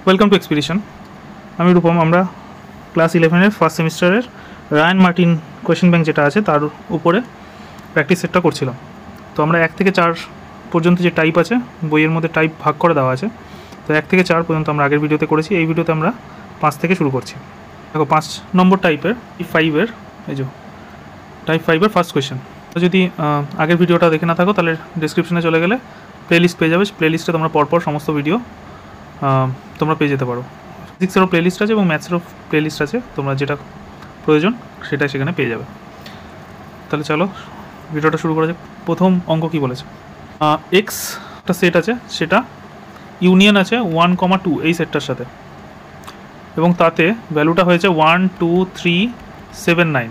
Welcome to expedition. আমি রূপম। আমরা class 11-এর first সেমিস্টারের রায়ান মার্টিন কোয়েশ্চেন ব্যাংক যেটা আছে তার উপরে প্র্যাকটিস সেটটা করছিলাম। তো আমরা 1 থেকে 4 পর্যন্ত যে টাইপ আছে বইয়ের মধ্যে টাইপ ভাগ করে দেওয়া আছে, তো 1 থেকে 4 পর্যন্ত আমরা আগের ভিডিওতে করেছি। এই ভিডিওতে আমরা 5 থেকে শুরু করছি। দেখো 5 নম্বর টাইপের টাইপ 5-এর ফার্স্ট কোয়েশ্চেন। তো যদি আগের ভিডিওটা দেখে না থাকো তাহলে ডিসক্রিপশনে চলে গেলে প্লেলিস্ট পেয়ে যাবে। প্লেলিস্টে তোমরা পরপর সমস্ত ভিডিও তোমরা পেয়ে যেতে পারো। ফিজিক্সেরও প্লেলিস্ট আছে এবং ম্যাথসেরও প্লেলিস্ট আছে, তোমরা যেটা প্রয়োজন সেটা সেখানে পেয়ে যাবে। তাহলে চলো ভিডিওটা শুরু করা যাক। প্রথম অঙ্ক কী বলেছে, এক্স একটা সেট আছে, সেটা ইউনিয়ন আছে 1, 2 এই সেটটার সাথে, এবং তাতে ভ্যালুটা হয়েছে 1, 2, 3, 7, 9।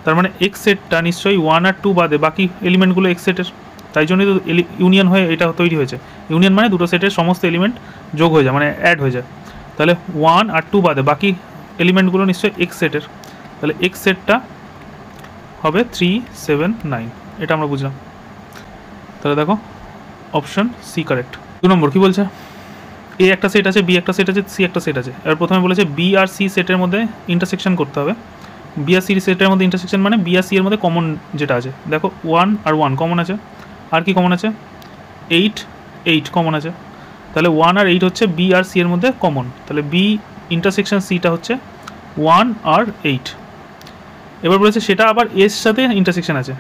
তার মানে এক্স সেটটা নিশ্চয়ই 1 আর 2 বাদে বাকি এলিমেন্টগুলো এক্স সেটের, তাই জন্যই তো ইউনিয়ন হয়ে এটা তৈরি হয়েছে। ইউনিয়ন মানে দুটো সেটের সমস্ত এলিমেন্ট যোগ হয়ে যায়, মানে অ্যাড হয়ে যায়। তাহলে 1 আর 2 বাদে বাকি এলিমেন্টগুলো নিশ্চয়ই এক্স সেটের, তাহলে এক্স সেটটা হবে 3, 7, 9। এটা আমরা বুঝলাম। তাহলে দেখো অপশন সি কারেক্ট। 2 নম্বর কী বলছে, এ একটা সেট আছে, বি একটা সেট আছে, সি একটা সেট আছে। এবার প্রথমে বলেছে বি আর সি সেটের মধ্যে ইন্টারসেকশন করতে হবে। বি আর সি সেটের মধ্যে ইন্টারসেকশন মানে বি আর সি এর মধ্যে কমন যেটা আছে, দেখো 1 আর 1 কমন আছে, আর কি কমন আছে 8 কমন আছে। তাহলে 1 আর 8 হচ্ছে বি আর সি এর মধ্যে কমন, তাহলে বি ইন্টারসেকশন সিটা হচ্ছে 1 আর 8। এবার বলেছে সেটা আবার এর সাথে ইন্টারসেকশন আছে,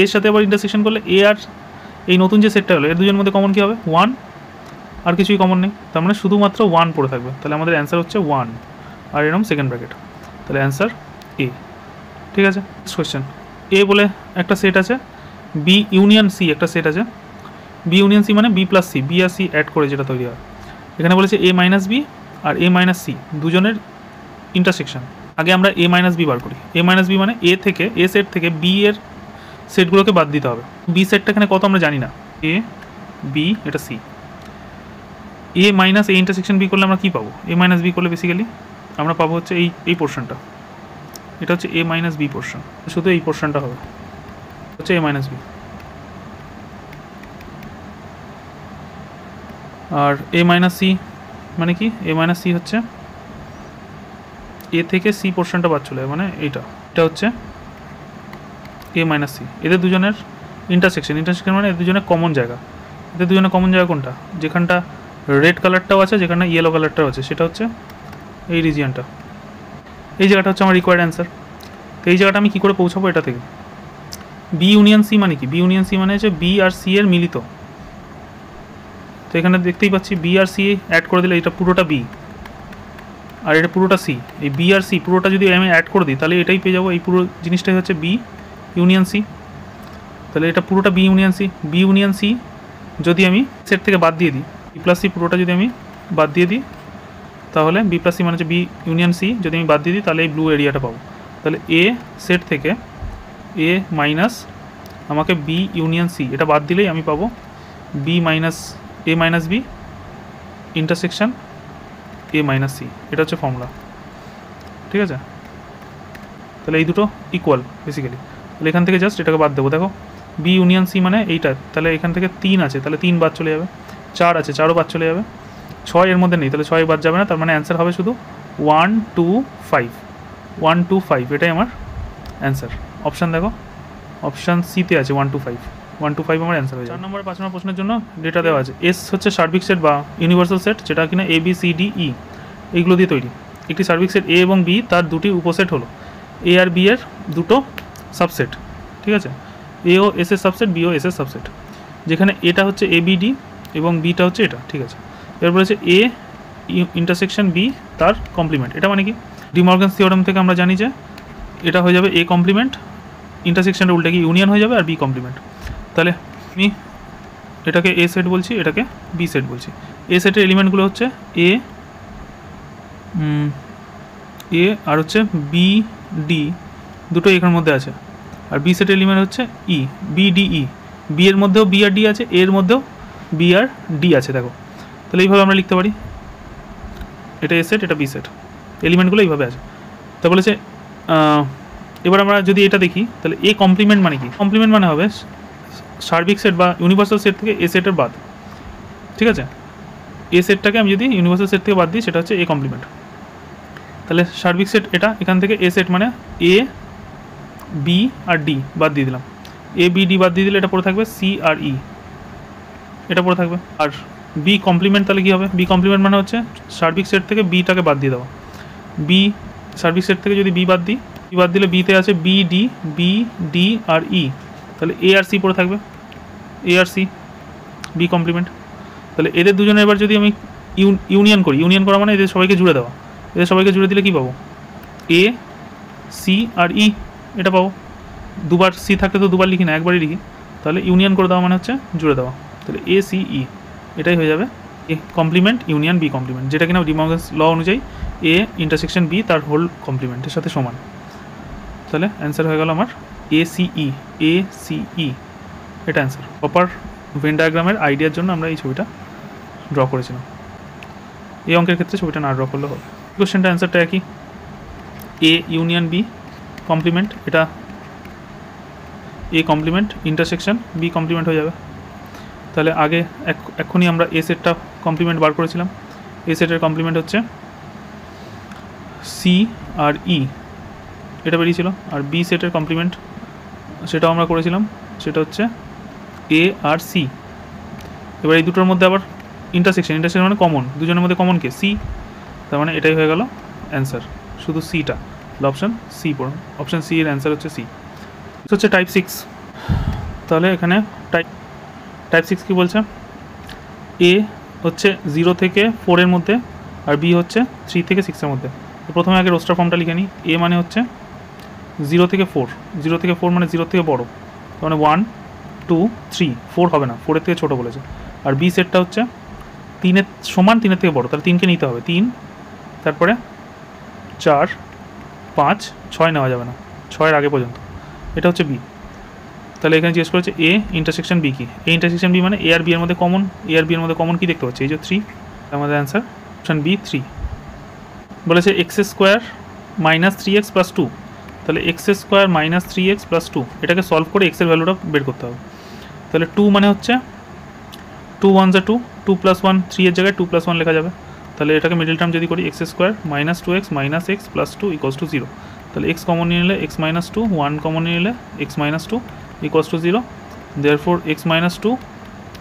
এর সাথে আবার ইন্টারসেকশন করলে এ আর এই নতুন যে সেটটা হলো এর দুজনের মধ্যে কমন কী হবে 1, আর কিছুই কমন নেই, তার মানে শুধুমাত্র 1 পড়ে থাকবে। তাহলে আমাদের অ্যান্সার হচ্ছে 1 আর এরকম সেকেন্ড ব্র্যাকেট, তাহলে অ্যান্সার এ। ঠিক আছে, নেক্সট কোয়েশ্চেন। এ বলে একটা সেট আছে, বি ইউনিয়ন সি একটা সেট আছে। বি ইউনিয়ন সি মানে বি প্লাস সি, বি আর সি অ্যাড করে যেটা তৈরি হয়। এখানে বলেছে এ মাইনাস বি আর এ মাইনাস সি দুজনের ইন্টারসেকশন। আগে আমরা এ মাইনাস বি বার করি। এ মাইনাস বি মানে এ থেকে এ সেট থেকে বি এর সেটগুলোকে বাদ দিতে হবে। বি সেটটা এখানে কত আমরা জানি না, এ বি এটা C. A minus A intersection B করলে আমরা কী পাবো, এ মাইনাস বি করলে বেসিক্যালি আমরা পাবো হচ্ছে এই পোর্শনটা, এটা হচ্ছে এ মাইনাস বি পোর্শন, শুধু এই পোর্শনটা হবে হচ্ছে A minus B. R A minus C মানে কি, এ মাইনাস সি হচ্ছে এ থেকে সি পোর্শনটা বাদ চলে যায়, মানে এটা হচ্ছে এ মাইনাস সি। এদের দুজনের ইন্টারসেকশন মানে এদের দুজনের কমন জায়গা। এদের দুজনের কমন জায়গা কোনটা, যেখানটা রেড কালারটাও আছে যেখানে ইয়েলো কালারটাও আছে, সেটা হচ্ছে এই রিজিয়নটা। এই জায়গাটা হচ্ছে আমার রিকোয়ার্ড অ্যান্সার। তো এই জায়গাটা আমি কী করে পৌঁছাবো এটা থেকে, বি ইউনিয়ন সি মানে কি, বি ইউনিয়ন সি মানে হচ্ছে বি আর সি এর মিলিত। তো এখানে দেখতেই পাচ্ছি বি আর সি অ্যাড করে দিলে এটা পুরোটা বি আর এটা পুরোটা সি। এই বি আর সি পুরোটা যদি আমি অ্যাড করে দিই তাহলে এটাই পেয়ে যাবো, এই পুরো জিনিসটাই হচ্ছে বি ইউনিয়ন সি। তাহলে এটা পুরোটা B union C. B union C যদি আমি সেট থেকে বাদ দিয়ে দিই, বি প্লাস সি পুরোটা যদি আমি বাদ দিয়ে দিই, তাহলে বি প্লাস সি মানে হচ্ছে বি ইউনিয়ন সি যদি আমি বাদ দিয়ে দিই তাহলে এই ব্লু এরিয়াটা পাবো। তাহলে এ সেট থেকে এ মাইনাস আমাকে বি ইউনিয়ন সি এটা বাদ দিলেই আমি পাবো B minus A minus B intersection A minus C. এটা হচ্ছে ফর্মুলা। ঠিক আছে, তাহলে এই দুটো ইকুয়াল বেসিক্যালি। তাহলে এখান থেকে জাস্ট এটাকে বাদ দেবো। দেখো বি ইউনিয়ন সি মানে এইটা, তাহলে এখান থেকে 3 আছে, তাহলে 3 বাদ চলে যাবে। 4 আছে, 4ও বাদ চলে যাবে। 6 এর মধ্যে নেই, তাহলে 6 বাদ যাবে না। তার মানে অ্যান্সার হবে শুধু 1, 2, 5। 1, 2, 5 এটাই আমার অ্যান্সার। অপশান দেখো, অপশান সিতে আছে 1, 2, 5। 1, 2, 5 আমার অ্যান্সার হয়ে যায়। 4 নম্বর 5 নম্বর প্রশ্নের জন্য ডেটা দেওয়া আছে। এস হচ্ছে সার্বিক সেট বা ইউনিভার্সাল সেট, যেটা কিনা এ বি সি ডি ই এইগুলো দিয়ে তৈরি। একটি সার্বিক সেট এ এবং বি, তার দুটি উপসেট হলো এ আর বি এর দুটো সাবসেট। ঠিক আছে, এ ও এস এর সাবসেট, বি ও এস এর সাবসেট, যেখানে এটা হচ্ছে এ বি ডি এবং বিটা হচ্ছে এটা। ঠিক আছে, এরপর হচ্ছে এ ইন্টারসেকশন বি তার কমপ্লিমেন্ট। এটা মানে কি, ডি মর্গানস থিওরেম থেকে আমরা জানি যে এটা হয়ে যাবে এ কমপ্লিমেন্ট, ইন্টারসেকশনটা উল্টে কি ইউনিয়ন হয়ে যাবে আর বি কমপ্লিমেন্ট। তাহলে আমি এটাকে এ সেট বলছি, এটাকে বি সেট বলছি। এ সেটের এলিমেন্টগুলো হচ্ছে এ আর হচ্ছে বি ডি, দুটো এখানের মধ্যে আছে। আর বি সেটের এলিমেন্ট হচ্ছে ই, বি ডি ই। বি এর মধ্যেও বি আর ডি আছে, এর মধ্যেও বি আর ডি আছে। দেখো তাহলে এইভাবে আমরা লিখতে পারি, এটা এ সেট, এটা বি সেট, এলিমেন্টগুলো এইভাবে আছে। তা বলেছে এবার আমরা যদি এটা দেখি তাহলে এ কমপ্লিমেন্ট মানে কি, কমপ্লিমেন্ট মানে হবে সার্বিক সেট বা ইউনিভার্সাল সেট থেকে এ সেটের বাদ। ঠিক আছে, এ সেটটাকে আমি যদি ইউনিভার্সাল সেট থেকে বাদ দিই সেটা হচ্ছে এ কমপ্লিমেন্ট। তাহলে সার্বিক সেট এটা, এখান থেকে এ সেট মানে এ বি আর ডি বাদ দিয়ে দিলাম, এ বি ডি বাদ দিয়ে দিলে এটা পড়ে থাকবে সি আর ই, এটা পড়ে থাকবে। আর বি কমপ্লিমেন্ট তাহলে কী হবে, বি কমপ্লিমেন্ট মানে হচ্ছে সার্বিক সেট থেকে বিটাকে বাদ দিয়ে দেওয়া। বি সার্বিক সেট থেকে যদি বি বাদ দিই, বি বাদ দিলে বিতে আছে বি ডি আর ই, তাহলে এ আর সি পড়ে থাকবে, এ আর সি বি কমপ্লিমেন্ট। তাহলে এদের দুজনে এবার যদি আমি ইউনিয়ন করি, ইউনিয়ন করা মানে এদের সবাইকে জুড়ে দেওয়া, এদের সবাইকে জুড়ে দিলে কী পাবো, এ সি আর ই এটা পাবো। দুবার সি থাকলে তো দুবার লিখি না, একবারই লিখি, তাহলে ইউনিয়ন করে দেওয়া মানে হচ্ছে জুড়ে দেওয়া, তাহলে এ সি ই এটাই হয়ে যাবে A complement union B complement, যেটা কিনা ডি মর্গানস ল অনুযায়ী এ ইন্টারসেকশন বি তার হোল কমপ্লিমেন্টের সাথে সমান। তাহলে অ্যান্সার হয়ে গেল আমার এ সিই, এ সিই এটা অ্যান্সার। প্রপার ভেন ডায়াগ্রামের আইডিয়ার জন্য আমরা এই ছবিটা ড্র করেছিলাম। এই অঙ্কের ক্ষেত্রে ছবিটা না ড্র করলে হবে। কোশ্চেনটা অ্যান্সারটা একই, এ ইউনিয়ন বি কমপ্লিমেন্ট, এটা A complement intersection B complement হয়ে যাবে। তাহলে আগে এখনই আমরা এ সেটটা কমপ্লিমেন্ট বার করেছিলাম, এ সেটের কমপ্লিমেন্ট হচ্ছে সি আর ই এটা বেরিয়েছিল, আর বি সেটের কমপ্লিমেন্ট সেটাও আমরা করেছিলাম, সেটা হচ্ছে এ আর সি। এবার এই দুটোর মধ্যে আবার ইন্টারসেকশন, ইন্টারসেকশন মানে কমন, দুজনের মধ্যে কমন কে সি, তার মানে এটাই হয়ে গেল অ্যান্সার, শুধু সিটা, অপশান সি পড়ুন, অপশান সি এর অ্যান্সার হচ্ছে সি। হচ্ছে টাইপ 6। তাহলে এখানে টাইপ 6 কী বলছে, এ হচ্ছে 0 থেকে 4 এর মধ্যে আর বি হচ্ছে 3 থেকে 6 এর মধ্যে। তো প্রথমে আগে রোস্টার ফর্মটা লিখে নিই, এ মানে হচ্ছে 0 থেকে 4, 0 থেকে 4 মানে 0 থেকে বড়ো, তার মানে 1 2 3, 4 হবে না, 4 এর থেকে ছোটো বলেছে। আর বি সেটটা হচ্ছে 3 এর সমান, 3 এর থেকে বড়ো, তাহলে 3কে নিতে হবে, 3 তারপরে 4 5 6 নেওয়া যাবে না, 6 এর আগে পর্যন্ত, এটা হচ্ছে বি। তাহলে এখানে জিজ্ঞেস করেছে এ ইন্টারসেকশন বি কি, এ ইন্টারসেকশন বি মানে এ আর বি এর মধ্যে কমন, এ আর বি এর মধ্যে কমন কী দেখতে পাচ্ছি, এই যে 3, আমাদের অ্যান্সার অপশান বি 3। বলেছে x square minus 3x plus 2, তাহলে x square minus 3x plus 2 এটাকে সলভ করে এক্সের ভ্যালুটা বের করতে হবে। তাহলে 2 মানে হচ্ছে 2 1 2, 2 + 1 3 এর জায়গায় 2 + 1 লেখা যাবে। তাহলে এটাকে মিডল টার্ম যদি করি, x square minus 2x minus x plus 2 equals to 0, তাহলে এক্স কমন নিয়ে নিলে এক্স মাইনাস 2, 1 কমন নিয়ে নিলে x minus 2 equals to 0, therefore x minus 2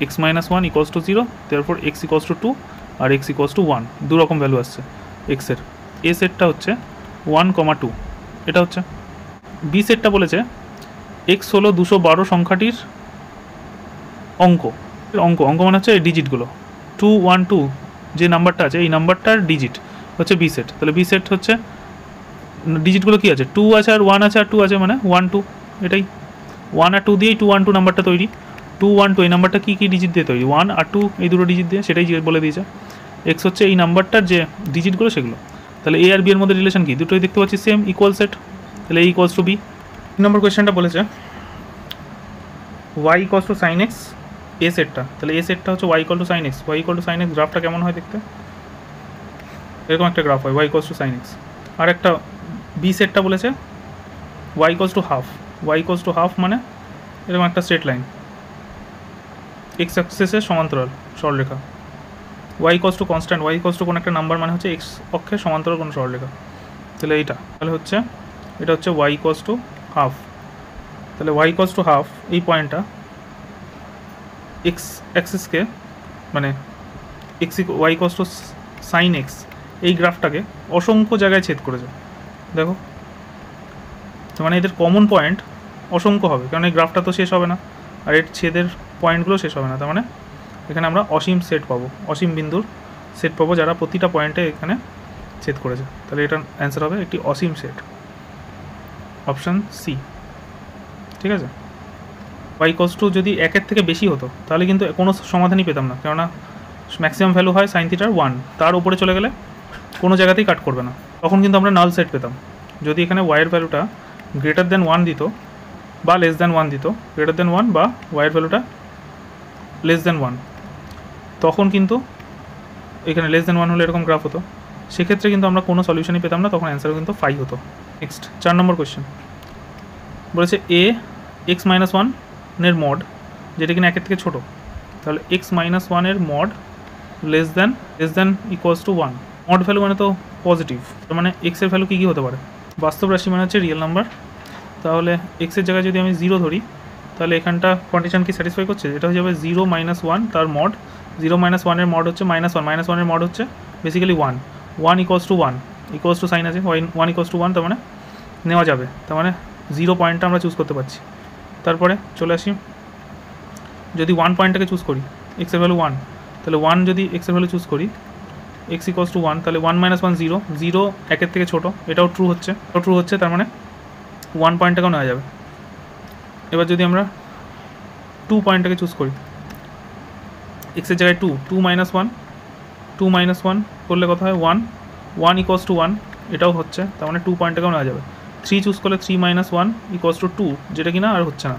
x minus 1 equals to 0, therefore x equals to 2 আর x equals to 1, দু রকম value আসছে এক্সের। এ সেটটা হচ্ছে 1, 2 এটা হচ্ছে। বি সেটটা বলেছে এক্স হলো 212 সংখ্যাটির অঙ্ক, অঙ্ক মানে হচ্ছে এই ডিজিটগুলো, 2 1 2 যে নাম্বারটা আছে এই নাম্বারটার ডিজিট হচ্ছে বি সেট। তাহলে বি সেট হচ্ছে ডিজিটগুলো কী আছে, 2 আছে আর 1 আছে আর 2 আছে, মানে 1 2, এটাই 1 আর 2 দিয়েই 2 1 2 নাম্বারটা তৈরি। 2 1 2 এই নাম্বারটা কী কী ডিজিট দিয়ে তৈরি, 1 আর 2 এই দুটো ডিজিট দিয়ে, সেটাই বলে দিয়েছে। এক্স হচ্ছে এই নাম্বারটার যে ডিজিটগুলো সেগুলো। তাহলে এ আর বি এর মধ্যে রিলেশন কি, দুটোই দেখতে পাচ্ছি সেম, ইকুয়াল সেট, তাহলে এ ইকুয়ালস টু বি। 3 নম্বর কোয়েশ্চেনটা বলেছে Y equals to sine X, A সেটটা, তাহলে এ সেটটা হচ্ছে Y equal to sine X, Y equal to sine X গ্রাফটা কেমন হয় দেখতে, এরকম একটা গ্রাফ হয় Y equals to sine X. আর একটা বি সেটটা বলেছে Y equals to half, Y equals to half মানে এরকম একটা স্ট্রেট লাইন, এক্স অ্যাক্সিসের সমান্তরাল সরলরেখা, Y equals two constant, y equals to কোনো একটা নাম্বার মানে হচ্ছে এক্স অক্ষের সমান্তরাল কোনো সরলরেখা, তাহলে এইটা, তাহলে হচ্ছে এটা হচ্ছে ওয়াই ইকুয়ালস টু হাফ। তাহলে ওয়াই ইকুয়ালস টু হাফ এই পয়েন্টটা এক্স অ্যাক্সিসকে মানে x y equals to sine x এই গ্রাফটাকে অসংখ্য জায়গায় ছেদ করেছে, দেখো, মানে এদের কমন পয়েন্ট অসংখ্য হবে, কারণ এই গ্রাফটা তো শেষ হবে না আর এর ছেদের পয়েন্টগুলো শেষ হবে না, তার মানে এখানে আমরা অসীম সেট পাবো, অসীম বিন্দুর সেট পাবো যারা প্রতিটা পয়েন্টে এখানে ছেদ করেছে। তাহলে এটার অ্যান্সার হবে একটি অসীম সেট, অপশান সি। ঠিক আছে, ওয়াই ইকুয়ালস টু যদি 1 থেকে বেশি হতো তাহলে কিন্তু কোনো সমাধানই পেতাম না, কেননা ম্যাক্সিমাম ভ্যালু হয় সাইন থিটার 1, তার উপরে চলে গেলে কোনো জায়গাতেই কাট করবে না, তখন কিন্তু আমরা নাল সেট পেতাম। যদি এখানে ওয়াইয়ের ভ্যালুটা গ্রেটার দেন 1 দিত বা লেস দেন 1 দিত, গ্রেটার দেন 1 বা ওয়াইয়ের ভ্যালুটা লেস দেন 1, তখন কিন্তু এখানে লেস দেন 1 হলে এরকম গ্রাফ হতো, সেক্ষেত্রে কিন্তু আমরা কোনো সলিউশনই পেতাম না, তখন অ্যান্সারও কিন্তু 5 হতো। নেক্সট 4 নম্বর কোয়েশ্চেন বলেছে এ এক্স মাইনাস 1 এর মড, যেটা কিনা 1 থেকে ছোটো, তাহলে এক্স মাইনাস 1 এর mod less than equals to 1। Mod value মানে তো পজিটিভ, তার মানে এক্সের ভ্যালু কী কী হতে পারে? বাস্তব রাশি মানে হচ্ছে রিয়েল নাম্বার। তাহলে এক্সের জায়গায় যদি আমি 0 ধরি তাহলে এখানটা কন্ডিশন কি স্যাটিসফাই করছে? এটা হয়ে যাবে 0 - 1 তার মড। 0 - 1 এর মড হচ্ছে -1, -1 এর মড হচ্ছে basically 1, 1 equals to 1, equals to sine আছে, 1 ইকুয়ালস টু 1, তার মানে নেওয়া যাবে, তার মানে 0 পয়েন্টটা আমরা চুজ করতে পারছি। তারপরে চলে আসি, যদি 1 পয়েন্টটাকে চুজ করি, এক্সের ভ্যালু 1, তাহলে 1 যদি এক্সের ভ্যালু চুজ করি, এক্স ইকুয়ালস টু 1, তাহলে 1 - 1 0, 0 1-এর থেকে ছোটো, এটাও ট্রু হচ্ছে, তার মানে 1 পয়েন্টটাকেও নেওয়া যাবে। এবার যদি আমরা 2 পয়েন্টটাকে চুজ করি, এক্সের জায়গায় 2, 2 - 1, 2 - 1 করলে কথা হয় 1, 1 ইকুয়ালস টু 1, এটাও হচ্ছে, তার মানে 2 পয়েন্টটাকেও নেওয়া যাবে। 3 চুজ করলে 3 - 1 ইকুয়ালস টু 2, যেটা কিনা আর হচ্ছে না।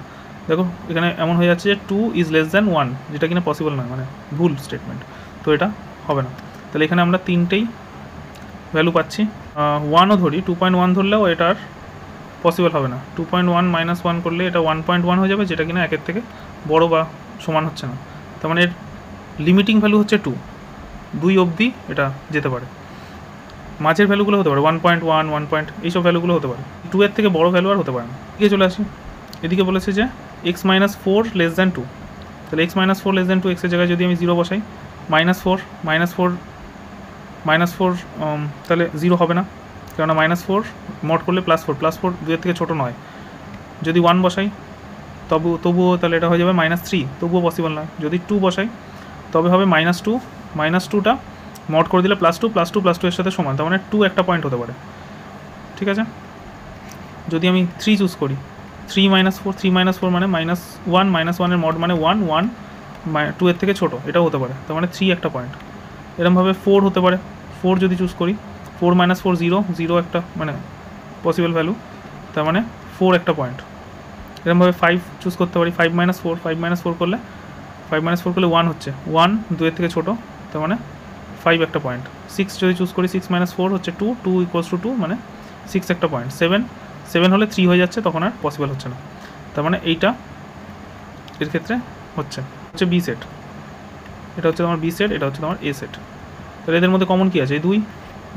দেখো এখানে এমন হয়ে যাচ্ছে যে 2 ইজ লেস দ্যান 1, যেটা কিনা পসিবল নয়, মানে ভুল স্টেটমেন্ট, তো এটা হবে না। তাহলে এখানে আমরা তিনটেই ভ্যালু পাচ্ছি। 1ও ধরি, 2.1 ধরলেও এটা আর পসিবল হবে না। 2.1 - 1 করলে এটা 1.1 হয়ে যাবে, যেটা কিনা 1-এর থেকে বড় বা সমান হচ্ছে না, তার মানে এর লিমিটিং ভ্যালু হচ্ছে 2, 2 অবধি এটা যেতে পারে। মাঝের ভ্যালুগুলো হতে পারে 1.1, 1 এইসব ভ্যালুগুলো হতে পারে, 2-এর থেকে বড় ভ্যালু আর হতে পারে না। এদিকে চলে আসি, এদিকে বলেছে যে x - 4 লেস দ্যান 2, তাহলে x - 4 লেস দ্যান 2, এক্সের জায়গায় যদি আমি 0 বসাই, -4 তাহলে 0 হবে না, কেননা -4 মড করলে +4, +4 2-এর থেকে ছোটো নয়। যদি 1 বসাই তবুও তাহলে এটা হয়ে যাবে -3, তবুও পসিবল নয়। যদি 2 বসাই তবে হবে -2, -2টা মড করে দিলে +2, +2 +2 এর সাথে সমান, তার মানে 2 একটা পয়েন্ট হতে পারে, ঠিক আছে। যদি আমি 3 চুজ করি, 3 - 4, 3 - 4 মানে -1, -1 এর মড মানে 1, 1 2-এর থেকে ছোটো, এটাও হতে পারে, তার মানে 3 একটা পয়েন্ট। এরকমভাবে 4 হতে পারে, 4 যদি চুজ করি, 4 - 4 0, 0 একটা মানে পসিবল ভ্যালু, তার মানে 4 একটা পয়েন্ট। এরকমভাবে 5 চুজ করতে পারি, 5 - 4, 5 - 4 করলে 1 হচ্ছে, 1 2-এর থেকে ছোটো, তার মানে 5 একটা পয়েন্ট। 6 যদি চুজ করি, 6 - 4 হচ্ছে 2, 2 ইকুয়ালস টু 2, মানে 6 একটা পয়েন্ট। 7 হলে 3 হয়ে যাচ্ছে, তখন আর পসিবল হচ্ছে না, তার মানে এইটা এর ক্ষেত্রে হচ্ছে বি সেট। এটা হচ্ছে তোমার বি সেট, এটা হচ্ছে তোমার এ সেট। তাহলে এদের মধ্যে কমন কী আছে? এই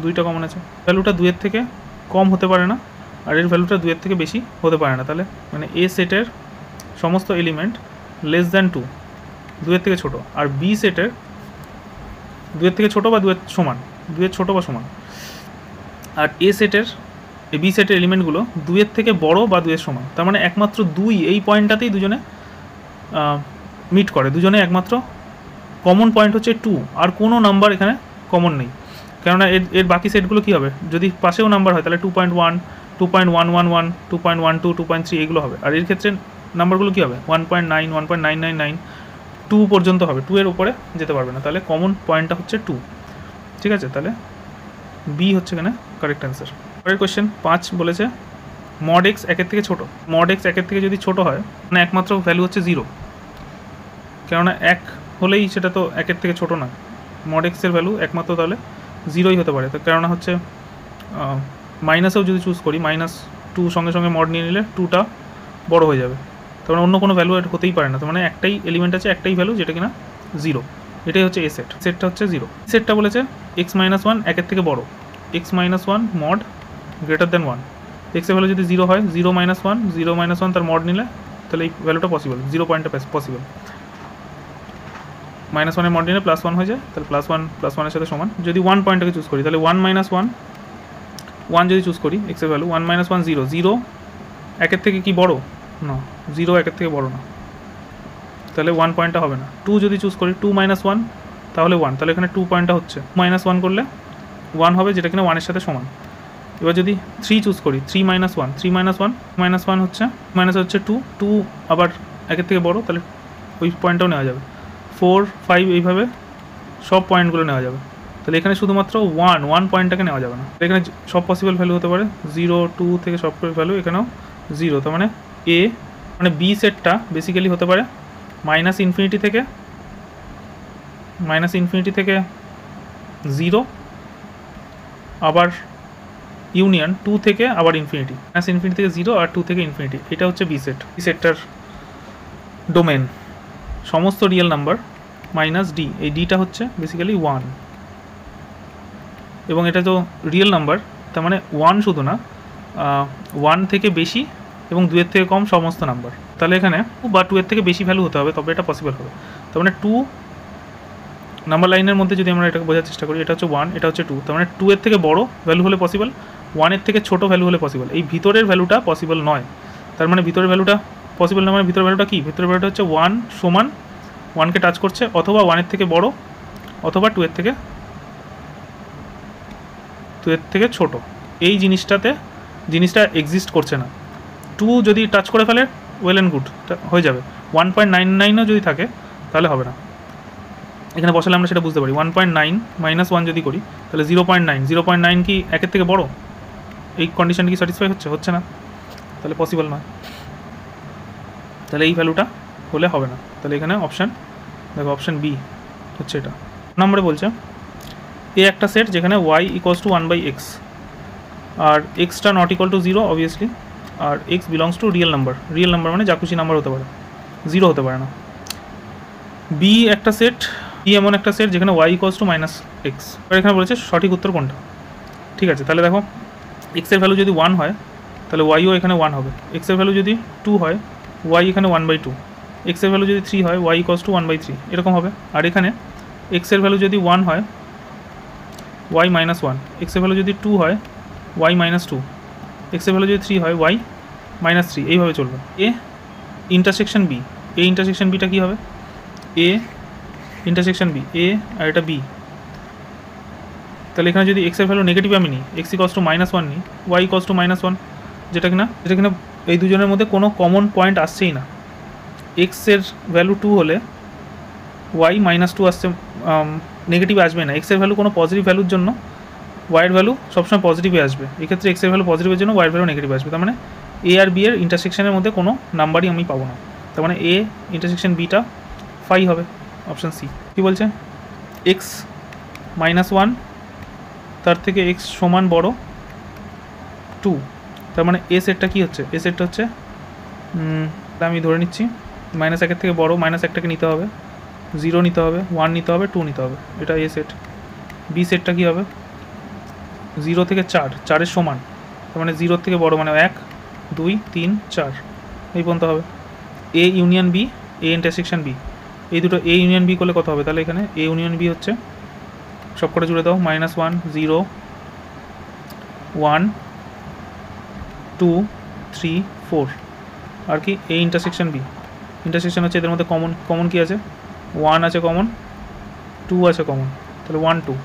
দুইটা কমন আছে। ভ্যালুটা 2-এর থেকে কম হতে পারে না, আর এর ভ্যালুটা 2-এর থেকে বেশি হতে পারে না। তাহলে মানে এ সেটের সমস্ত এলিমেন্ট লেস দ্যান 2, 2-এর থেকে ছোটো, আর বি সেটের 2-এর থেকে ছোটো বা 2-এর সমান, 2-এর ছোটো বা সমান। আর এ সেটের বি সেটের এলিমেন্টগুলো 2-এর থেকে বড় বা 2-এর সমান, তার মানে একমাত্র 2 এই পয়েন্টটাতেই দুজনে মিট করে, দুজনে একমাত্র কমন পয়েন্ট হচ্ছে 2, আর কোনো নাম্বার এখানে কমন নেই, কেননা এর বাকি সেটগুলো কী হবে? যদি পাশেও নাম্বার হয় তাহলে 2.1, 2.111, 2.12, 2.3 এগুলো হবে, আর এর ক্ষেত্রে নাম্বারগুলো কী হবে? 1.9, 1.999, 2 পর্যন্ত হবে, 2-এর উপরে যেতে পারবে না, তাহলে কমন পয়েন্টটা হচ্ছে 2, ঠিক আছে। তাহলে বি হচ্ছে এখানে কারেক্ট অ্যান্সার। পরের কোয়েশ্চেন 5 বলেছে মড এক্স 1-এর থেকে ছোটো। মড এক্স 1-এর থেকে যদি ছোটো হয়, মানে একমাত্র ভ্যালু হচ্ছে 0, কেননা 1 হলেই সেটা তো 1-এর থেকে ছোটো না, মড এক্সের ভ্যালু একমাত্র তাহলে 0ই হতে পারে। তো কেননা হচ্ছে মাইনাসেও যদি চুজ করি, -2 সঙ্গে সঙ্গে মড নিয়ে নিলে 2টা বড় হয়ে যাবে, তার মানে অন্য কোনো ভ্যালু হতেই পারে না, তার মানে একটাই এলিমেন্ট আছে, একটাই ভ্যালু, যেটা কিনা 0, এটাই হচ্ছে এ সেট। সেটটা হচ্ছে 0। সেটটা বলেছে x - 1 1-এর থেকে বড়, x - 1 মড গ্রেটার দ্যান 1, এক্সের ভ্যালু যদি 0 হয়, 0 - 1, 0 - 1 তার মড নিলে তাহলে এই ভ্যালুটা পসিবল, 0 পয়েন্টটা পসিবল। -1 এর মড নিলে +1 হয়ে যায়, তাহলে +1 এর সাথে সমান। যদি 1 পয়েন্টটাকে চুজ করি, তাহলে 1 - 1 যদি চুজ করি, এক্সের ভ্যালু 1 - 1 0, 0 1-এর থেকে কি বড় না, 0 1-এর থেকে বড় না, তাহলে 1 পয়েন্টটা হবে না। 2 যদি চুজ করি, 2 - 1 তাহলে 1, তাহলে এখানে 2 পয়েন্টটা হচ্ছে, -1 করলে 1 হবে, যেটা কিনা 1-এর সাথে সমান। এবার যদি 3 চুজ করি, 3 - 1, 3 - 1 হচ্ছে হচ্ছে 2 আবার 1-এর থেকে বড়, তাহলে ওই পয়েন্টটাও নেওয়া যাবে। 4 5 এইভাবে সব পয়েন্টগুলো নেওয়া যাবে, তাহলে এখানে শুধুমাত্র 1 পয়েন্টটাকে নেওয়া যাবে না, এখানে সব পসিবল ভ্যালু হতে পারে 0 2 থেকে সব ভ্যালু এখানেও 0, তার মানে এ মানে বি সেটটা বেসিক্যালি হতে পারে -∞ থেকে 0, আবার ইউনিয়ন 2 থেকে আবার ইনফিনিটি, -∞ থেকে 0 আর 2 থেকে ইনফিনিটি, এটা হচ্ছে বি সেট। বি সেটটার ডোমেন সমস্ত রিয়েল নাম্বার মাইনাস ডি, এই ডিটা হচ্ছে বেসিক্যালি 1, এবং এটা তো রিয়েল নাম্বার, তার মানে 1 শুধু না, 1 থেকে বেশি এবং 2 এর থেকে কম সমস্ত নাম্বার। তাহলে এখানে 2 বা 2 এর থেকে বেশি ভ্যালু হতে হবে, তবে এটা পসিবল হবে। তার মানে 2 নাম্বার লাইনের মধ্যে যদি আমরা এটাকে বোঝার চেষ্টা করি, এটা হচ্ছে 1, এটা হচ্ছে 2, তার মানে 2 এর থেকে বড় ভ্যালু হলে পসিবল, 1 এর থেকে ছোটো ভ্যালু হলে পসিবল। এই ভিতরের ভ্যালুটা পসিবল নয়, তার মানে ভিতরের ভ্যালুটা পসিবল নয়, মানে ভিতরের ভ্যালুটা কি? ভিতরের ভ্যালুটা হচ্ছে 1 সমান 1কে টাচ করছে, অথবা 1 এর থেকে বড়, অথবা 2 এর থেকে ছোট। এই জিনিসটা এক্সিস্ট করছে না। 2 যদি টাচ করে ফেলে ওয়েল অ্যান্ড গুড, হয়ে যাবে। 1.99ও যদি থাকে তাহলে হবে না। এখানে বসালে আমরা সেটা বুঝতে পারি। 1.9 - 1 যদি করি তাহলে 0.9, 0.9 কি 1-এর থেকে বড়? এই কন্ডিশন কি স্যাটিসফাই হচ্ছে না, তাহলে পসিবল নয়। তাহলে এই ভ্যালুটা হলে হবে না। তাহলে এখানে অপশান, দেখো অপশান বি হচ্ছে এটা। নম্বরে বলছে এ একটা সেট যেখানে y = 1/x, আর এক্সটা নট ইকুয়াল টু 0 অবভিয়াসলি, আর x belongs to real number মানে যা খুশি নাম্বার হতে পারে, 0 হতে পারে না। বি একটা সেট, বি এমন একটা সেট যেখানে y = -x, আর এখানে বলেছে সঠিক উত্তর কোনটা। ঠিক আছে, তাহলে দেখো এক্সের ভ্যালু যদি 1 হয় তাহলে ওয়াইও এখানে 1 হবে, এক্সের ভ্যালু যদি 2 হয় y এখানে 1/2, এক্সের ভ্যালু যদি 3 হয় y = 1/3, এরকম হবে। আর এখানে এক্সের ভ্যালু যদি 1 হয় y - 1, এক্সের ভ্যালু যদি 2 হয় y - 2, এক্সের ভ্যালু যদি 3 হয় y - 3, এইভাবে চলবে। A intersection B, A intersection বিটা কী হবে? এ ইন্টারসেকশন বি, এ আর এটা বি। তাহলে এখানে যদি এক্সের ভ্যালু নেগেটিভ আমি নিই, x = -1 নিই, y = -1, যেটা কিনা এই দুজনের মধ্যে কোনো কমন পয়েন্ট আসছেই না। এক্সের ভ্যালু 2 হলে y - 2 আসছে, নেগেটিভ আসবে না। এক্সের ভ্যালু কোনো পজিটিভ ভ্যালুর জন্য ওয়াইয়ের ভ্যালু সবসময় পজিটিভে আসবে, এক্ষেত্রে এক্সের ভ্যালু পজিটিভের জন্য ওয়াইয়ের ভ্যালু নেগেটিভ আসবে। তার মানে এ আর বি এর ইন্টারসেকশনের মধ্যে কোনো নাম্বারই আমি পাবো না, তার মানে এ ইন্টারসেকশন বিটা 5 হবে, অপশান সি। কী বলছে? x - 1 তার থেকে x সমান বড় 2, তার মানে এ সেটটা কী হচ্ছে? এ সেটটা হচ্ছে, আমি ধরে নিচ্ছি -1 থেকে বড়, -1টাকে নিতে হবে, 0 নিতে হবে, 1 নিতে হবে, 2 নিতে হবে, এটা এ সেট। বি সেটটা কী হবে? 0 থেকে 4, 4-এর সমান, তার মানে 0 থেকে বড় মানে 1, 2, 3, 4, এই পর্যন্ত হবে। A union B, A intersection B, এই দুটো এ ইউনিয়ন বি করলে কত হবে? তাহলে এখানে এ ইউনিয়ন বি হচ্ছে, সব করে জুড়ে দাও, -1, 0, 1, 2, 3, 4, আর কি এ ইন্টারসেকশন বি। ইন্টারসেকশন হচ্ছে এদের মধ্যে কমন কী আছে? 1 আছে কমন, 2 আছে কমন, তাহলে 1, 2,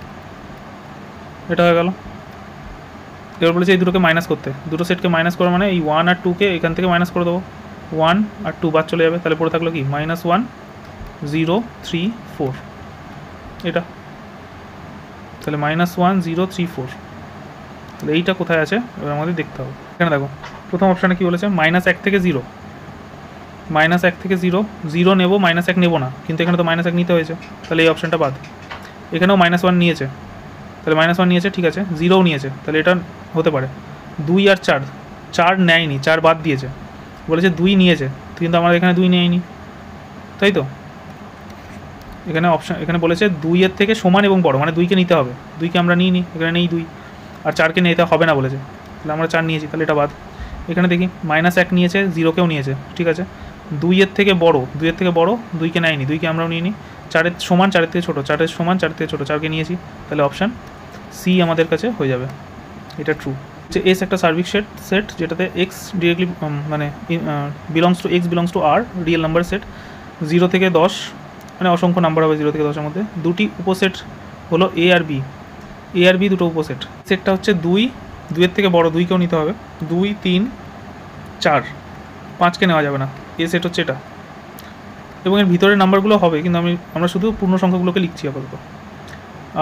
এটা হয়ে গেল। এবার বলেছে এই দুটোকে মাইনাস করতে, দুটো সেটকে মাইনাস করা মানে এই 1 আর 2কে এখান থেকে মাইনাস করে দেবো, 1 আর 2 বাদ চলে যাবে, তাহলে পড়ে থাকলো কি? -1, 0, 3, 4, এটা। তাহলে -1, 0, 3, 4, তাহলে এইটা কোথায় আছে এবার আমাদের দেখতে হবে। এখানে দেখো প্রথম অপশানে কী বলেছে? -1 থেকে 0, -1 থেকে 0 নেবো, -1 নেবো না, কিন্তু এখানে তো -1 নিতে হয়েছে, তাহলে এই অপশানটা বাদ। এখানেও -1 নিয়েছে, তাহলে -1 নিয়েছে, ঠিক আছে, 0ও নিয়েছে, তাহলে এটা হতে পারে। 2 আর 4 নেয়নি, 4 বাদ দিয়েছে, বলেছে 2 নিয়েছে, কিন্তু আমাদের এখানে 2 নেয়নি, তাই তো। এখানে বলেছে 2 এর থেকে সমান এবং বড়, মানে 2কে নিতে হবে, 2কে আমরা নিইনি, এখানে নেই 2, আর 4কে নিতে হবে না বলেছে, তাহলে আমরা 4 নিয়েছি, তাহলে এটা বাদ। এখানে দেখি -1 নিয়েছে, 0কেও নিয়েছে, ঠিক আছে, 2 এর থেকে বড়, 2কে নেয়নি, 2কে আমরাও নিইনি, 4-এর সমান, 4-এর থেকে ছোটো, 4-এর সমান, 4-এর থেকে ছোটো, 4কে নিয়েছি, তাহলে অপশান সি আমাদের কাছে হয়ে যাবে, এটা ট্রু। যে এস একটা সার্বিক সেট যেটাতে এক্স ডিরেক্টলি মানে belongs to R, real number set, 0 থেকে 10, মানে অসংখ্য নাম্বার হবে 0 থেকে 10-এর মধ্যে। দুটি উপসেট হলো এ আর বি, দুটো উপসেট। সেটটা হচ্ছে 2 এর থেকে বড়, 2কেও নিতে হবে, 2, 3, 4, 5কে নেওয়া যাবে না, এ সেট হচ্ছে এটা। এবং এর ভিতরের নাম্বারগুলো হবে, কিন্তু আমরা শুধু পূর্ণ সংখ্যাগুলোকে লিখছি আপাতত।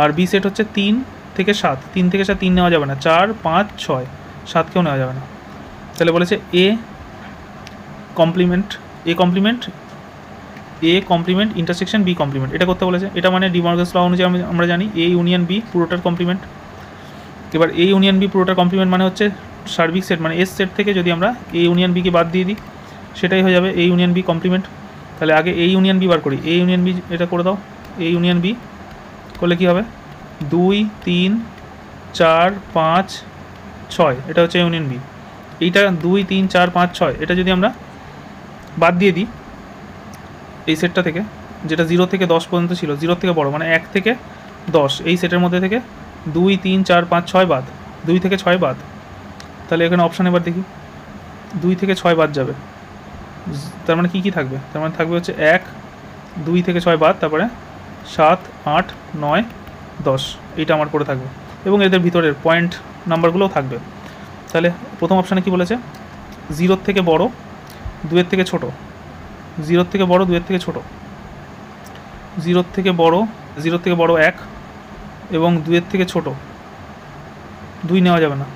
আর বি সেট হচ্ছে 3 থেকে 7, 3 থেকে 7 3 নেওয়া যাবে না, 4, 5, 6, 7কেও নেওয়া যাবে না। তাহলে বলেছে A complement intersection B complement, এটা করতে বলেছে। এটা মানে ডি মর্গানস ল অনুযায়ী আমরা জানি এ ইউনিয়ন বি পুরোটার কমপ্লিমেন্ট। এবার এ ইউনিয়ন বি পুরোটার কমপ্লিমেন্ট মানে হচ্ছে সার্বিক সেট, মানে এস সেট থেকে যদি আমরা এ ইউনিয়ন বিকে বাদ দিয়ে দিই সেটাই হয়ে যাবে এ ইউনিয়ন বি কমপ্লিমেন্ট। তাহলে আগে এ ইউনিয়ন বি বার করি, এ ইউনিয়ন বি এটা করে দাও, এ ইউনিয়ন বি করলে কী হবে 2 3 4 5 6, এটা হচ্ছে এ ইউনিয়ন বি। এইটা 2 3 4 5 6 এটা যদি আমরা বাদ দিয়ে দিই এই সেটটা থেকে, যেটা 0 থেকে 10 পর্যন্ত ছিল, 0 থেকে বড় মানে 1 থেকে 10, এই সেটের মধ্যে থেকে 2 3 4 5 6 বাদ, 2 থেকে 6 বাদ, তাহলে এখানে অপশান এবার দেখি 2 থেকে 6 বাদ যাবে, তার মানে কী থাকবে, তার মানে থাকবে হচ্ছে 1 2 থেকে 6 বাদ, তারপরে 7 8 9 10, এইটা আমার পড়ে থাকবে এবং এদের ভিতরের পয়েন্ট নাম্বারগুলোও থাকবে। তাহলে প্রথম অপশানে কী বলেছে 0 থেকে বড় 2 থেকে ছোট, 0 থেকে বড় 2 থেকে ছোট, 0 থেকে বড় 0 থেকে বড় 1 এবং 2 থেকে ছোট 2 নেওয়া যাবে না,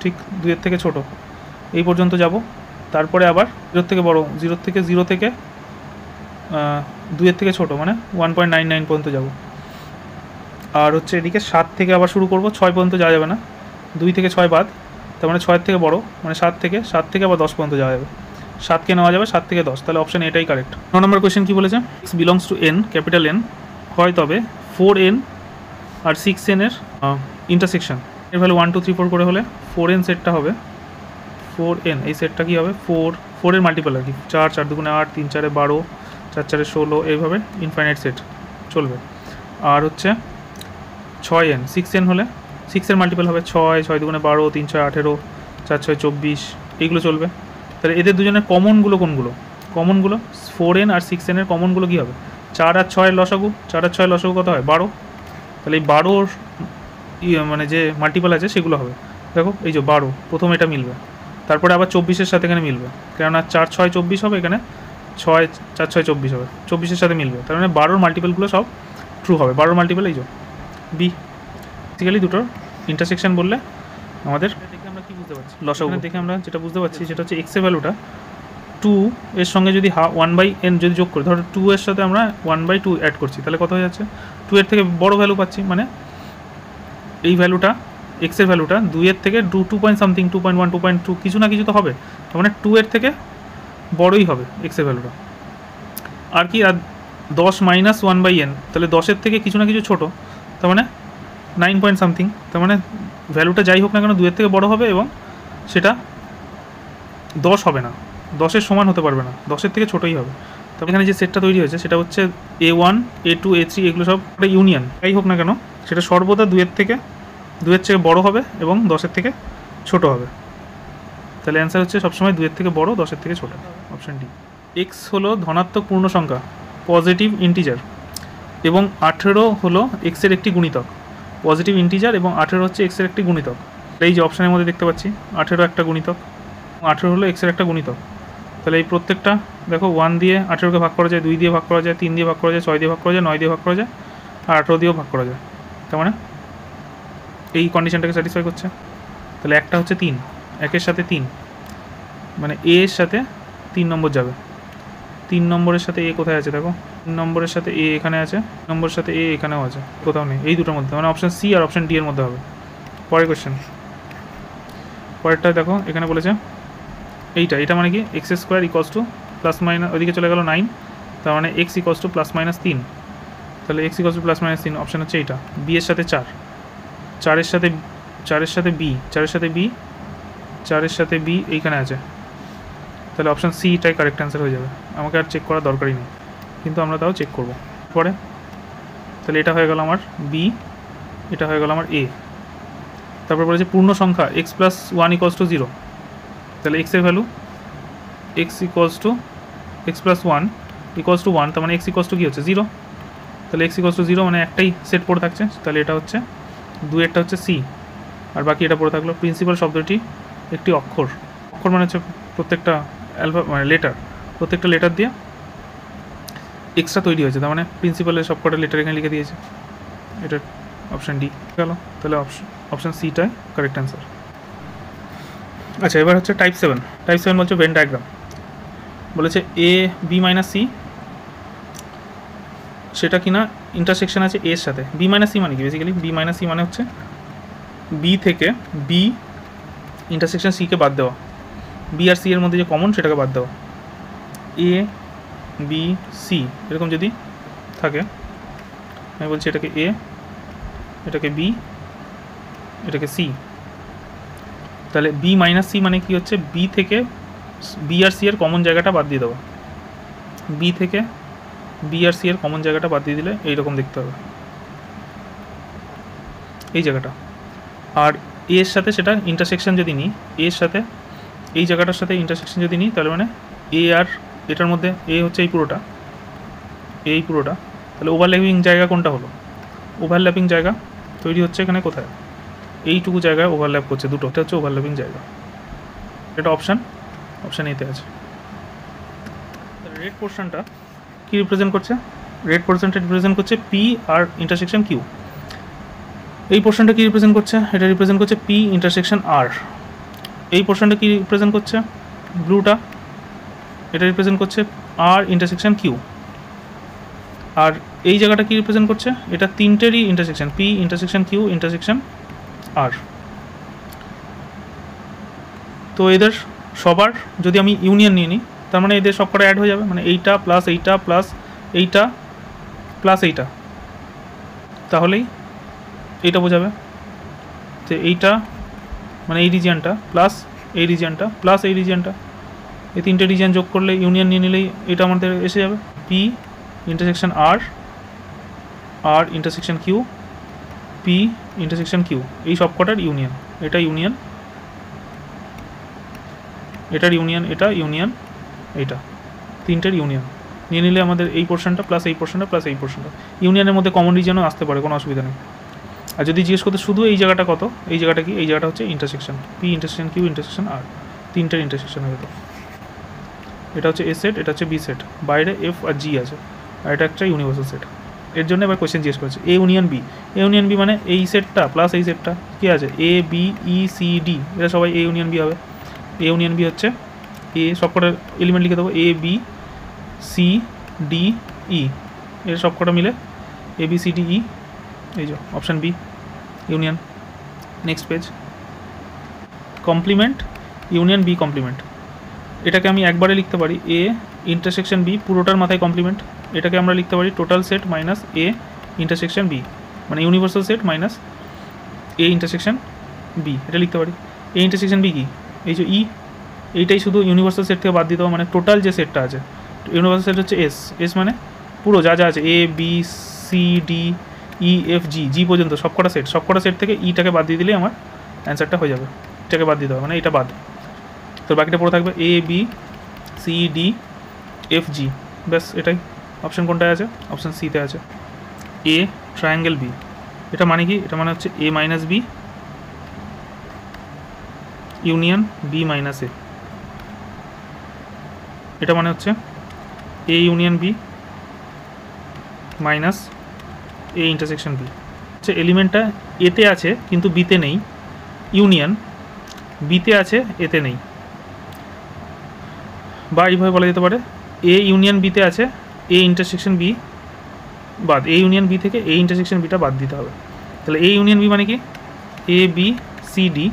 ঠিক 2 থেকে ছোট এই পর্যন্ত যাব। তারপরে আবার 0 থেকে বড় 0 থেকে 2 থেকে ছোট মানে 1.99 পর্যন্ত যাব। আর হচ্ছে এদিকে 7 থেকে আবার শুরু করব, 6 পর্যন্ত যাওয়া যাবে না, 2 থেকে 6 বাদ, তার মানে 6 থেকে বড় মানে 7 থেকে আবার 10 পর্যন্ত যাওয়া যাবে, 7কে নেওয়া যাবে 7 থেকে 10, তাহলে অপশান এটাই কারেক্ট। 9 নম্বর কোয়েশ্চেন কী বলেছে x belongs two n capital N হয় তবে 4n আর 6n এর ইন্টারসেকশন এর ভ্যালু 1 2 3 4 করে হলে 4n সেটটা হবে 4n, এই সেটটা কী হবে 4 এর মাল্টিপল আর কি, 4 4 দুগুণে 8 3 4 12 4 4 16, এইভাবে ইনফাইনাইট সেট চলবে। আর হচ্ছে 6n 6n হলে 6 এর মাল্টিপল হবে 6 6 দুগুণে 12 3 6 18 4 6 24, এইগুলো চলবে। তাহলে এদের দুজনের কমনগুলো কোনগুলো, কমনগুলো 4n আর 6n এর কমনগুলো কী হবে 4 আর 6 এর লসাগু, 4 আর 6 এর লসাগু কত হয় 12, তাহলে এই 12 মানে যে মাল্টিপল আছে সেগুলো হবে, দেখো এই যে 12 প্রথম এটা মিলবে, তারপরে আবার 24-এর সাথে এখানে মিলবে, কেননা 4 6 24 হবে, এখানে 6 4 6 24 হবে, 24-এর সাথে মিলবে, তার মানে 12-র মাল্টিপলগুলো সব ট্রু হবে, 12-র মাল্টিপল এই যে বি। বেসিক্যালি দুটোর ইন্টারসেকশন বললে আমাদের দেখে আমরা কী বুঝতে পারছি, লসাগু দেখে আমরা যেটা বুঝতে পারছি সেটা হচ্ছে এক্স এর ভ্যালুটা 2 এর সঙ্গে যদি 1/n যদি যোগ করি, ধরো 2 এর সাথে আমরা 1/2 অ্যাড করছি, তাহলে কত হয়ে যাচ্ছে 2 এর থেকে বড় ভ্যালু পাচ্ছি, মানে এই ভ্যালুটা এক্স এর ভ্যালুটা 2 এর থেকে 2 পয়েন্ট সামথিং 2.1 2.2 কিছু না কিছু তো হবে, তার মানে 2 এর থেকে বড়ই হবে এক্স এর ভ্যালুটা। আর কি আর 10 মাইনাস 1/n, তাহলে 10-এর থেকে কিছু না কিছু ছোটো, তার মানে 9 পয়েন্ট সামথিং, তার মানে ভ্যালুটা যাই হোক না কেন 2 এর থেকে বড় হবে এবং সেটা 10 হবে না, 10-এর সমান হতে পারবে না, 10-এর থেকে ছোটোই হবে। তবে এখানে যে সেটটা তৈরি হয়েছে সেটা হচ্ছে A1 A2 A3 এগুলো সব একটা ইউনিয়ন, যাই হোক না কেন সেটা সর্বদা 2 এর থেকে বড় হবে এবং 10-এর থেকে ছোট হবে, তাহলে অ্যান্সার হচ্ছে সবসময় 2 এর থেকে বড় 10-এর থেকে ছোটো, অপশান ডি। এক্স হলো ধনাত্মক পূর্ণ সংখ্যা পজিটিভ ইন্টিজার এবং 18 হলো এক্সের একটি গুণিতক, পজিটিভ ইন্টিজার এবং 18 হচ্ছে এক্সের একটি গুণিতক, এই যে অপশানের মধ্যে দেখতে পাচ্ছি 18 একটা গুণিতক, 18 হলো এক্সের একটা গুণিতক, তাহলে এই প্রত্যেকটা দেখো 1 দিয়ে 18কে ভাগ করা যায়, 2 দিয়ে ভাগ করা যায়, 3 দিয়ে ভাগ করা যায়, 6 দিয়ে ভাগ করা যায়, 9 দিয়ে ভাগ করা যায়, আর 18 দিয়েও ভাগ করা যায়, তার মানে এই কন্ডিশনটাকে স্যাটিসফাই করছে। তাহলে একটা হচ্ছে 3, 1-এর সাথে 3 মানে এ এর সাথে 3 নম্বর যাবে, 3 নম্বরের সাথে এ কোথায় আছে দেখো, 3 নম্বরের সাথে এ এখানে আছে, নম্বরের সাথে এ এখানেও আছে, কোথাও নেই, এই দুটোর মধ্যে, মানে অপশান সি আর অপশান ডি এর মধ্যে হবে। পরের কোয়েশ্চেন, পরেরটা দেখো এখানে বলেছে এইটা মানে কি x square equals to plus minus, ওইদিকে চলে গেল 9, তার মানে x equals to plus minus 3, তাহলে x equals to plus minus 3 option হচ্ছে এইটা। বি এর সাথে 4, 4-এর সাথে বি, 4-এর সাথে বি এইখানে আছে, তাহলে অপশান সিটাই কারেক্ট অ্যান্সার হয়ে যাবে, আমাকে আর চেক করার দরকারই নেই, কিন্তু আমরা তাও চেক করব পরে। তাহলে এটা হয়ে গেল আমার বি, এটা হয়ে গেল আমার এ। তারপর বলেছে পূর্ণ সংখ্যা এক্স প্লাস 1 ইকোয়ালস টু 0, তাহলে এক্সের value x plus 1 equals to 1, তার মানে এক্স ইকোয়ালস টু কী হচ্ছে 0, তাহলে এক্স ইকোয়ালস টু 0 মানে একটাই সেট পড়ে থাকছে, তাহলে এটা হচ্ছে 2-এরটা হচ্ছে সি, আর বাকি এটা পড়ে থাকলো। প্রিন্সিপাল শব্দটি একটি অক্ষর মানে হচ্ছে প্রত্যেকটা মানে লেটার, প্রত্যেকটা লেটার দিয়ে এক্সট্রা তৈরি হয়েছে, তার মানে প্রিন্সিপালের সবকটা লেটার এখানে লিখে দিয়েছে, এটা অপশান ডি গেল, তাহলে অপশান সিটাই কারেক্ট অ্যান্সার। আচ্ছা, এবার হচ্ছে টাইপ 7 বলছে ভেন ডায়াগ্রাম, বলেছে এ বি মাইনাস সি, সেটা কিনা ইন্টারসেকশন আছে এর সাথে, বি মাইনাস সি মানে কি বেসিক্যালি বি মাইনাস সি মানে হচ্ছে বি থেকে বি ইন্টারসেকশন সিকে বাদ দেওয়া, বি আর সি এর মধ্যে যে কমন সেটাকে বাদ দেওয়া, এ বি সি এরকম যদি থাকে আমি বলছি এটাকে এ, এটাকে বি, এটাকে সি। তাহলে বি মাইনাস সি মানে কি হচ্ছে, বি থেকে বি আর সি এর কমন জায়গাটা বাদ দিয়ে দেবো। বি থেকে বি আর সি এর কমন জায়গাটা বাদ দিয়ে দিলে এইরকম দেখতে হবে এই জায়গাটা। আর এ এর সাথে সেটা ইন্টারসেকশন যদি নিই, এর সাথে এই জায়গাটার সাথে ইন্টারসেকশন যদি নিই, তাহলে মানে এ আর এটার মধ্যে এ হচ্ছে এই পুরোটা, এই পুরোটা, তাহলে ওভারল্যাপিং জায়গা কোনটা হলো? ওভারল্যাপিং জায়গা তৈরি হচ্ছে এখানে কোথায়? এইটুকু জায়গায় ওভারল্যাপ করছে দুটো, এটা হচ্ছে ওভারল্যাপিং জায়গা। এটা অপশান এতে আছে। রেড পোর্শনটা কি রিপ্রেজেন্ট করছে? রেড পোর্শনটা রিপ্রেজেন্ট করছে পি আর ইন্টারসেকশন কিউ। এই পোর্শনটা কি রিপ্রেজেন্ট করছে? এটা রিপ্রেজেন্ট করছে পি ইন্টারসেকশন আর। এই পোর্শনটা কি রিপ্রেজেন্ট করছে? ব্লুটা, এটা রিপ্রেজেন্ট করছে আর ইন্টারসেকশন কিউ। আর এই জায়গাটা কি রিপ্রেজেন্ট করছে? এটা তিনটেরই intersection, P intersection Q intersection R. তো এদের সবার যদি আমি ইউনিয়ন নিয়ে নিই, তার মানে এদের সবকটা অ্যাড হয়ে যাবে, মানে এইটা প্লাস এইটা প্লাস এইটা প্লাস এইটা, তাহলেই এইটা বোঝাবে যে এইটা মানে এই রিজিয়নটা প্লাস এই রিজিয়নটা প্লাস এই রিজিয়নটা, এই তিনটে রিজিয়ন যোগ করলে ইউনিয়ন নিয়ে নিলেই এটা আমাদের এসে যাবে। P intersection R, R intersection Q, P intersection Q, এই সবকটার ইউনিয়ন। এটা ইউনিয়ন, এটার ইউনিয়ন, এটা ইউনিয়ন, এইটা তিনটের ইউনিয়ন নিয়ে নিলে আমাদের এই পোর্শনটা প্লাস এই পোর্শনটা প্লাস এই পোর্শনটা, ইউনিয়নের মধ্যে কমন রিজনও আসতে পারে, কোনো অসুবিধা নেই। আর যদি জিজ্ঞেস করতে শুধু এই জায়গাটা কত, এই জায়গাটা কি? এই জায়গাটা হচ্ছে intersection, P intersection Q intersection R, তিনটের ইন্টারসেকশন হয়ে গেল। এটা হচ্ছে এ সেট, এটা হচ্ছে বি সেট, বাইরে এফ আর জি আছে, আর এটা একটা ইউনিভার্সাল সেট। এর জন্য এবার কোয়েশ্চেন জিজ্ঞেস করছে A union B. A union B মানে এই সেটটা প্লাস এই সেটটা কী আছে, A B E C D, এটা সবাই এ ইউনিয়ন বি হবে। এ ইউনিয়ন বি হচ্ছে এ, সবকটা এলিমেন্ট লিখে দেবো, A B C D E, এর সবকটা মিলে A B C D E, এই যে option B union. Next page, complement union B complement. এটাকে আমি একবারে লিখতে পারি এ ইন্টারসেকশন বি, পুরোটার মাথায় কমপ্লিমেন্ট। এটাকে আমরা লিখতে পারি total set minus A intersection B, মানে universal set minus A intersection B, এটা লিখতে পারি। এ ইন্টারসেকশন বি কি? এই যে ই, এইটাই শুধু ইউনিভার্সাল সেট থেকে বাদ দিতে হবে, মানে টোটাল যে সেটটা আছে, ইউনিভার্সাল সেট হচ্ছে এস, এস মানে পুরো যা যা আছে A B C D E F G, G পর্যন্ত সবকটা সেট, সবকটা সেট থেকে ইটাকে বাদ দিয়ে দিলেই আমার অ্যান্সারটা হয়ে যাবে। এটাকে বাদ দিতে হবে, মানে এটা বাদ, তো বাকিটা পড়ে থাকবে A B C D F G, ব্যাস এটাই। অপশান কোনটায় আছে? অপশান সিতে আছে, এ ট্রায়াঙ্গেল বি। এটা মানে কি? এটা মানে হচ্ছে A minus B union B minus A. এটা মানে হচ্ছে A union B minus A intersection B. হচ্ছে এলিমেন্টটা এতে আছে কিন্তু বিতে নেই, ইউনিয়ন বিতে আছে এতে নেই, বা এইভাবে বলা যেতে পারে এ ইউনিয়ন বিতে আছে, এ ইন্টারসেকশন বি বাদ, এ ইউনিয়ন বি থেকে এ ইন্টারসেকশন বিটা বাদ দিতে হবে। তাহলে এ ইউনিয়ন বি মানে কি? এ বি সি ডি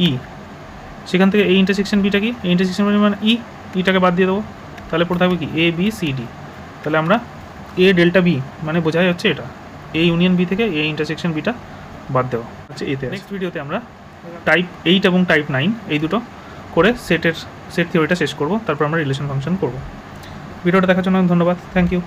ই, সেখান থেকে এই ইন্টারসেকশন বিটা কি? এই ইন্টারসেকশন বি মানে ই, ইটাকে বাদ দিয়ে দেবো, তাহলে পড়ে থাকবে কি? এ বি সি ডি। তাহলে আমরা এ ডেল্টা বি মানে বোঝাই হচ্ছে এটা, এ ইউনিয়ন বি থেকে এ ইন্টারসেকশন বিটা বাদ দেওয়া হচ্ছে এতে। নেক্সট ভিডিওতে আমরা টাইপ 8 এবং টাইপ 9 এই দুটো করে সেট থিওরিটা শেষ করব, তারপর আমরা রিলেশন ফাংশন করব। ভিডিওটা দেখার জন্য ধন্যবাদ, থ্যাংক ইউ।